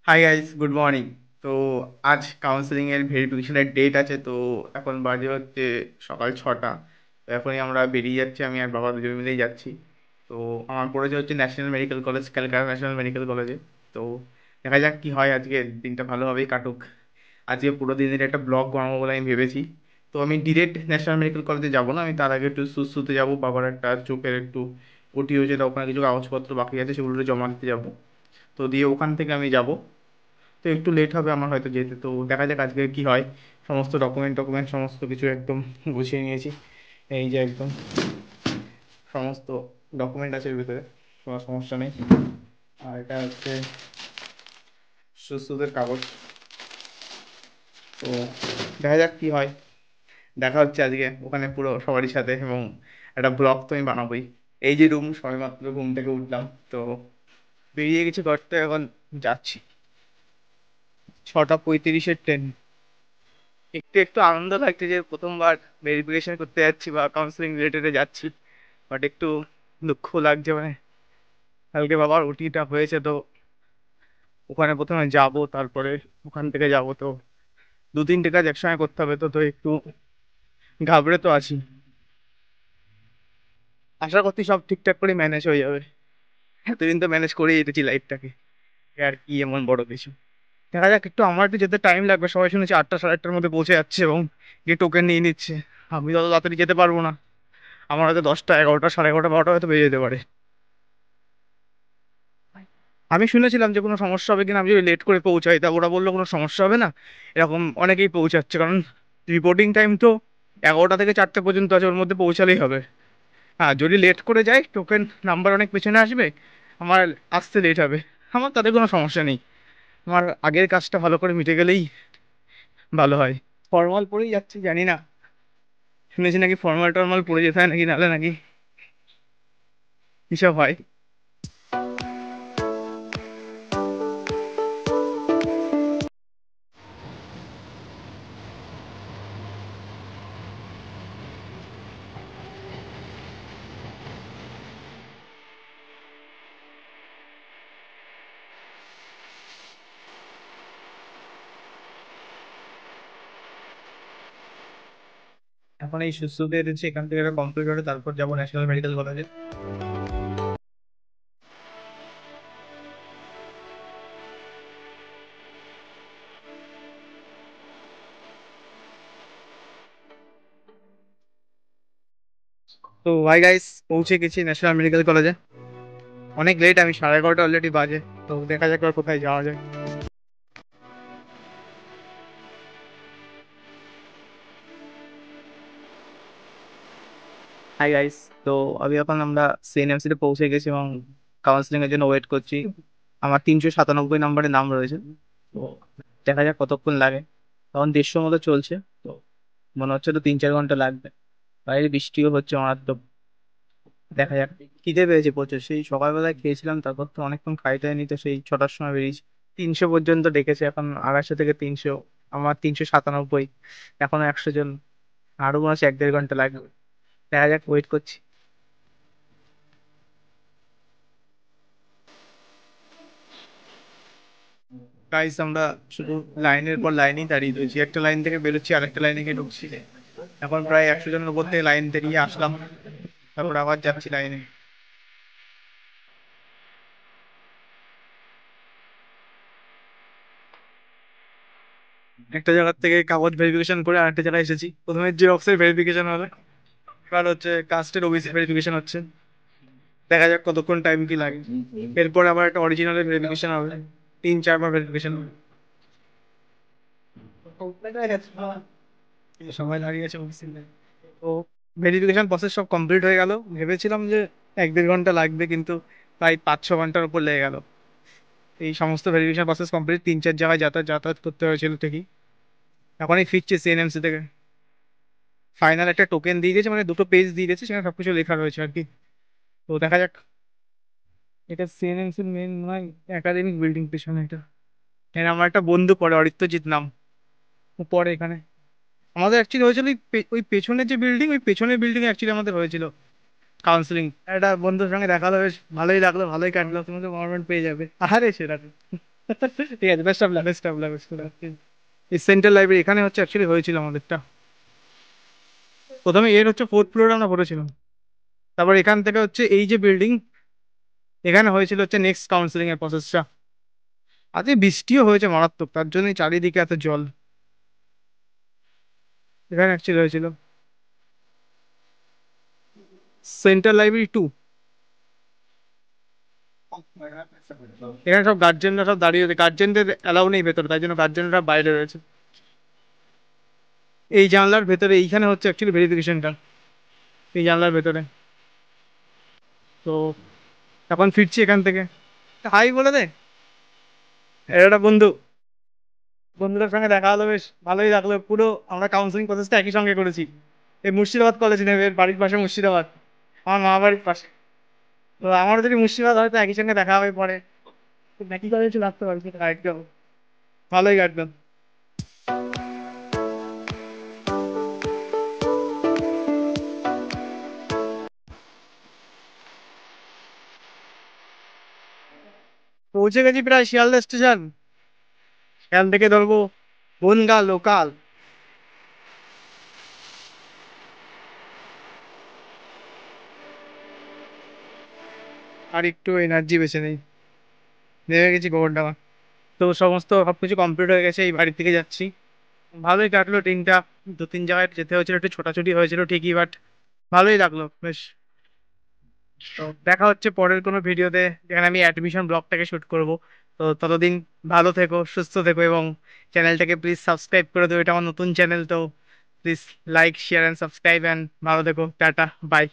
Hi guys, good morning. তো আজ counselling এর ভেরিফিকেশনের ডেট আছে। তো এখন বাজে হচ্ছে সকাল 6টা। তো এখনই আমরা বেরিয়ে যাচ্ছি, আমি আর বাবা দুজন মিলেই যাচ্ছি। তো আমার পড়েছে হচ্ছে national medical college, Calcutta national medical কলেজে। তো দেখা যাক কি হয়, আজকে দিনটা ভালোভাবেই কাটুক। আজকে পুরো দিনের একটা ব্লগ বানাবো বলে আমি ভেবেছি। তো আমি ডিরেক্ট ন্যাশনাল মেডিকেল কলেজে যাবো না, আমি তার আগে একটু সুসুতে যাবো, বাবার একটা চোখের একটু ওটি হয়েছে, তো ওখানে কিছু কাগজপত্র বাকি আছে, সেগুলো জমা দিতে যাবো। তো দিয়ে ওখান থেকে আমি যাব। তো একটু লেট হবে আমার হয়তো যেতে, তো দেখা যাক আজকে কি হয়। সমস্ত ডকুমেন্ট সমস্ত কিছু একদম গুছিয়ে নিয়েছি। এই যে একদম সমস্ত ডকুমেন্ট আছে এর ভিতরে, কোনো সমস্যা নেই। আর এটা হচ্ছে সুস্থদের কাগজ। তো দেখা যাক কি হয়। দেখা হচ্ছে আজকে ওখানে পুরো সবারই সাথে, এবং একটা ব্লগ তো আমি বানাবোই। এই যে রুম, সবেমাত্র ঘুম থেকে উঠলাম, তো বেরিয়ে গেছি ঘরটা, এখন যাচ্ছি। 6:35-এর ট্রেন। একটু একটু আনন্দ লাগছে যে প্রথমবার ভেরিফিকেশন করতে যাচ্ছি বা কাউন্সিলিং রিলেটেডে যাচ্ছি। বাট একটু দুঃখ লাগছে, মানে কালকে বাবার ওটিটা হয়েছে, তো ওখানে প্রথমে যাব, তারপরে ওখান থেকে যাব। তো 2-3টে কাজ একসঙ্গে করতে হবে, তো তো একটু ঘাবড়ে তো আছি। আশা করছি সব ঠিকঠাক করে ম্যানেজ হয়ে যাবে। এতদিন তো ম্যানেজ করেই যেতেছি লাইফটাকে, আর কি এমন বড় কিছু। দেখা যাক, একটু আমার একটু যেতে টাইম লাগবে। সবাই শুনেছি 8টা সাড়ে 8টার মধ্যে পৌঁছে যাচ্ছে এবং গিয়ে টোকেন নিয়ে নিচ্ছে। আমি তত তাড়াতাড়ি যেতে পারবো না। আমার হয়তো 10টা, 11টা, সাড়ে 11টা, 12টা হয়তো বেজে যেতে পারে। আমি শুনেছিলাম যে কোনো সমস্যা হবে কিনা, আমি যদি লেট করে পৌঁছাই, তা ওরা বললো কোনো সমস্যা হবে না। এরকম অনেকেই পৌঁছাচ্ছে, কারণ রিপোর্টিং টাইম তো 11টা থেকে 4টে পর্যন্ত আছে, ওর মধ্যে পৌঁছালেই হবে। হ্যাঁ, যদি লেট করে যাই টোকেন নাম্বার অনেক পেছনে আসবে, আমার আসতে লেট হবে। আমার তাতে কোনো সমস্যা নেই। আমার আগের কাজটা ভালো করে মিটে গেলেই ভালো হয়। ফর্মাল পরেই যাচ্ছি, জানি না, শুনেছি নাকি ফর্মাল টর্মাল পরে যেতে হয় নাকি, নাহলে নাকি কিসব হয়। এখন এই সুস্থদের হচ্ছে এখান থেকে কমপ্লিট করে তারপর যাবো ন্যাশনাল মেডিকেল কলেজে। তো ভাই গাইস, পৌঁছে গেছি ন্যাশনাল মেডিকেল কলেজে। অনেক লেট, আমি সাড়ে 11টা অলরেডি বাজে। তো দেখা যাক আর কোথায় যাওয়া যায়। Hi guys. তো এখন আমরা সিএনএমসি তে পৌঁছে গেছি এবং কাউন্সিলিং এর জন্য ওয়েট করছি। আমার 397 নম্বরে নাম রয়েছে। তো দেখা যাক কতক্ষণ লাগে। তখন 150 মতো চলছে। তো মনে হচ্ছে তো 3-4 ঘন্টা লাগবে। বাইরে বৃষ্টিও হচ্ছে মারাত্মক। দেখা যাক। খিদে পেয়েছে প্রচুর, সেই সকালবেলায় খেয়েছিলাম, তারপর তো অনেকক্ষণ খাইতে হয়নি, তো সেই 6টার সময় বেরিয়েছি। 300 পর্যন্ত ডেকেছে, এখন 250 থেকে 300। আমার 397। এখনো 100 জন। আরো মনে হচ্ছে 1-1.5 ঘন্টা লাগবে। দেখা যাক, ওয়েট করছি। গাইস, আমরা শুধু লাইনের পর লাইনই দাঁড়িয়ে রয়েছি, একটা লাইন থেকে বেরোচ্ছি, আরেকটা লাইনে গিয়ে ঢুকছি। এখন প্রায় 100 জনের উপর থেকে লাইন পেরিয়ে আসলাম, তারপর আবার যাচ্ছি লাইনে। একটা জায়গার থেকে কাগজ ভেরিফিকেশন করে আরেকটা জায়গায় এসেছি। প্রথমে জিরক্সের ভেরিফিকেশন হবে, এবার হচ্ছে কাস্টের ওবিসি ভেরিফিকেশন হচ্ছে। দেখা যাক কতক্ষণ টাইম কি লাগে। এরপর আবার একটা অরিজিনালের ভেরিফিকেশন হবে, 3-4 বার ভেরিফিকেশন। সবাই দাঁড়িয়ে আছে অফিসে। তো ভেরিফিকেশন প্রসেস সব কমপ্লিট হয়ে গেল। ভেবেছিলাম যে 1-1.5 ঘন্টা লাগবে, কিন্তু প্রায় 5-6 ঘন্টার উপর লেগে গেল। এই সমস্ত ভেরিফিকেশন প্রসেস কমপ্লিট, 3-4 জায়গায় যাতায়াত যাতায়াত করতে হয়েছিল ঠিকই। এখনই ফিরছি সিএনএমসি থেকে। ফাইনাল একটা টোকেন দিয়ে গেছে, মানে দুটো পেজ দিয়ে গেছে, সেখানে সবকিছু লেখা রয়েছে আর কি। তো দেখা যাক। এটা সিএনএমসির মেন নয়, একাডেমিক বিল্ডিং পেছনে এটা। এখানে আমার একটা বন্ধু পড়ে, অরিত্রজিৎ নাম। ও পড়ে এখানে। আমাদের অ্যাকচুয়ালি হয়েছিল ওই পেছনের যে বিল্ডিং, ওই পেছনের বিল্ডিং অ্যাকচুয়ালি আমাদের হয়েছিল কাউন্সিলিং। একটা বন্ধুর সঙ্গে দেখা হলো, বেশ ভালোই লাগলো, ভালোই কাটলো। তুমি তো গভর্নমেন্ট পেয়ে যাবে, আরে সেটা তো। ঠিক আছে, best of luck, best of luck. এই সেন্ট্রাল লাইব্রেরি এখানে হচ্ছে অ্যাকচুয়ালি হয়েছিল আমাদেরটা। প্রথমে এর হচ্ছে ফোর্থ ফ্লোরে আমরা পড়েছিলাম। তারপর এখান থেকে হচ্ছে এই যে বিল্ডিং, এখানে হয়েছিল হচ্ছে নেক্সট কাউন্সিলিং এর প্রসেসটা। আজকে বৃষ্টিও হয়েছে মারাত্মক, তার জন্যই চারিদিকে এত জল। এখানে অ্যাকচুয়ালি হয়েছিল সেন্ট্রাল লাইব্রেরি 2। এখানে সব গার্জেনরা সব দাঁড়িয়ে রয়েছে, গার্জেনদের অ্যালাউ নেই ভেতরে, তাই জন্য গার্জেনরা বাইরে রয়েছে। এই জানলার ভেতরে এইখানে হচ্ছে অ্যাকচুয়ালি ভেরিফিকেশনটা, এই জানলার ভেতরে। তো এখন ফিরছি এখান থেকে। হাই বলে দে, এর একটা বন্ধু, বন্ধুদের সঙ্গে দেখা হলো, বেশ ভালোই লাগলো। পুরো আমরা কাউন্সিলিং প্রসেসটা একই সঙ্গে করেছি। এই মুর্শিদাবাদ কলেজ নেবে, এর বাড়ির পাশে মুর্শিদাবাদ, আমার মা বাড়ির পাশে। তো আমারও যদি মুর্শিদাবাদ হয়তো একই সঙ্গে দেখা হবে পরে, একই কলেজে লাগতে পারবে একদম, ভালোই কাটবে। পৌঁছে গেছি প্রায় শিয়ালদা স্টেশন। এখান থেকে ধরবো বনগা লোকাল। আর একটু এনার্জি বেঁচে নেই, নেমে গেছি গোবরডাঙ্গা। তো সমস্ত সবকিছু কমপ্লিট হয়ে গেছে, এই বাড়ি থেকে যাচ্ছি। ভালোই কাটলো দিনটা। দু তিন জায়গায় যেতে হয়েছিল, একটু ছোটাছুটি হয়েছিল ঠিকই, বাট ভালোই লাগলো বেশ। তো দেখা হচ্ছে পরের কোনো ভিডিওতে, যেখানে আমি অ্যাডমিশন ব্লগটাকে শুট করব। তো ততদিন ভালো থেকো, সুস্থ থেকো, এবং চ্যানেলটাকে প্লিজ সাবস্ক্রাইব করে দেবো, এটা আমার নতুন চ্যানেল। তো please like share and subscribe, and ভালো থেকো, টাটা, বাই।